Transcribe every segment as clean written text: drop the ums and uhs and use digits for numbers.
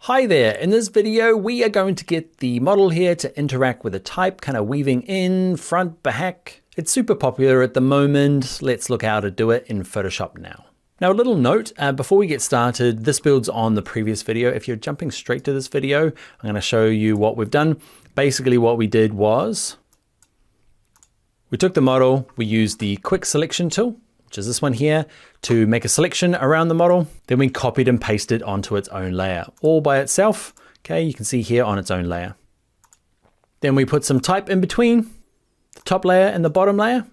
Hi there, in this video we are going to get the model here to interact with a type, kind of weaving in, front, back. It's super popular at the moment. Let's look how to do it in Photoshop now. Now a little note, before we get started, this builds on the previous video. If you're jumping straight to this video, I'm going to show you what we've done. Basically what we did was, we took the model, we used the quick selection tool, which is this one here, to make a selection around the model. Then we copied and pasted onto its own layer, all by itself. Okay, you can see here on its own layer. Then we put some type in between the top layer and the bottom layer.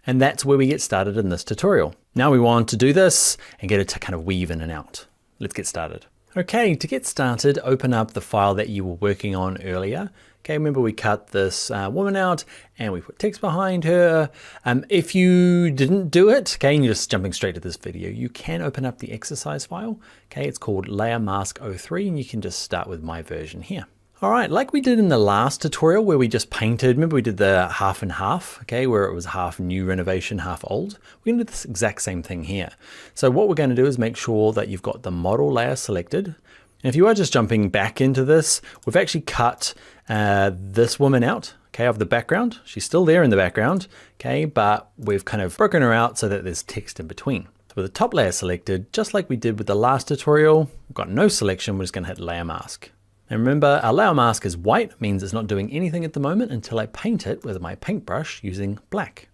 And that's where we get started in this tutorial. Now we want to do this and get it to kind of weave in and out. Let's get started. Okay, to get started, open up the file that you were working on earlier. Okay, remember we cut this woman out and we put text behind her. If you didn't do it, okay, and you're just jumping straight to this video, you can open up the exercise file. Okay, it's called Layer Mask 03 and you can just start with my version here. All right, like we did in the last tutorial where we just painted, remember we did the half and half, okay, where it was half new renovation, half old. We're gonna do this exact same thing here. So what we're gonna do is make sure that you've got the model layer selected. And if you are just jumping back into this, we've actually cut this woman out, okay, of the background. She's still there in the background, okay, but we've kind of broken her out so that there's text in between. So with the top layer selected, just like we did with the last tutorial, we've got no selection, we're just gonna hit Layer Mask. And remember, our layer mask is white, means it's not doing anything at the moment until I paint it with my paintbrush using black.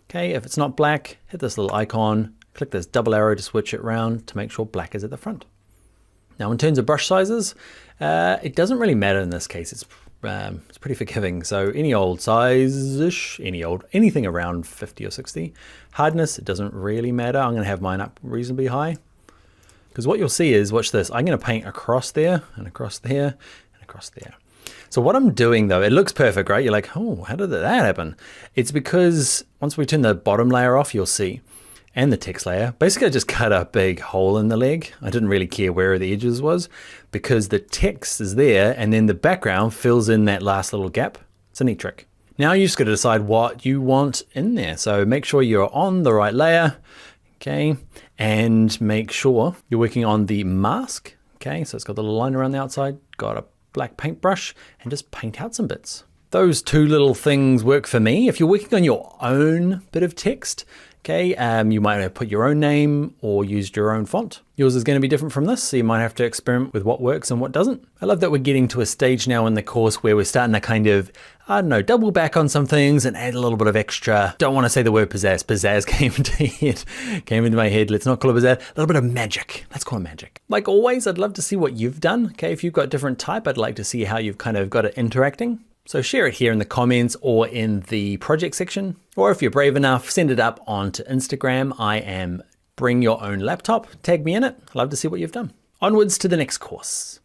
Okay, if it's not black, hit this little icon, click this double arrow to switch it around to make sure black is at the front. Now in terms of brush sizes, it doesn't really matter in this case. It's pretty forgiving. So any old size-ish, anything around 50 or 60. Hardness, it doesn't really matter. I'm gonna have mine up reasonably high. Because what you'll see is, watch this, I'm gonna paint across there and across there and across there. So what I'm doing though, it looks perfect, right? You're like, oh, how did that happen? It's because once we turn the bottom layer off, you'll see, and the text layer, basically I just cut a big hole in the leg. I didn't really care where the edges was because the text is there and then the background fills in that last little gap. It's a neat trick. Now you just gotta decide what you want in there. So make sure you're on the right layer. Okay, and make sure you're working on the mask. Okay, so it's got the little line around the outside, got a black paintbrush, and just paint out some bits. Those two little things work for me. If you're working on your own bit of text, okay, you might have put your own name or used your own font. Yours is going to be different from this, so you might have to experiment with what works and what doesn't. I love that we're getting to a stage now in the course where we're starting to kind of, I don't know, double back on some things and add a little bit of extra. Don't want to say the word pizzazz. Pizzazz came into my head. Let's not call it pizzazz. A little bit of magic. Let's call it magic. Like always, I'd love to see what you've done. Okay, if you've got different type, I'd like to see how you've kind of got it interacting. So share it here in the comments or in the project section. Or if you're brave enough, send it up onto Instagram. I am Bring Your Own Laptop. Tag me in it. I'd love to see what you've done. Onwards to the next course.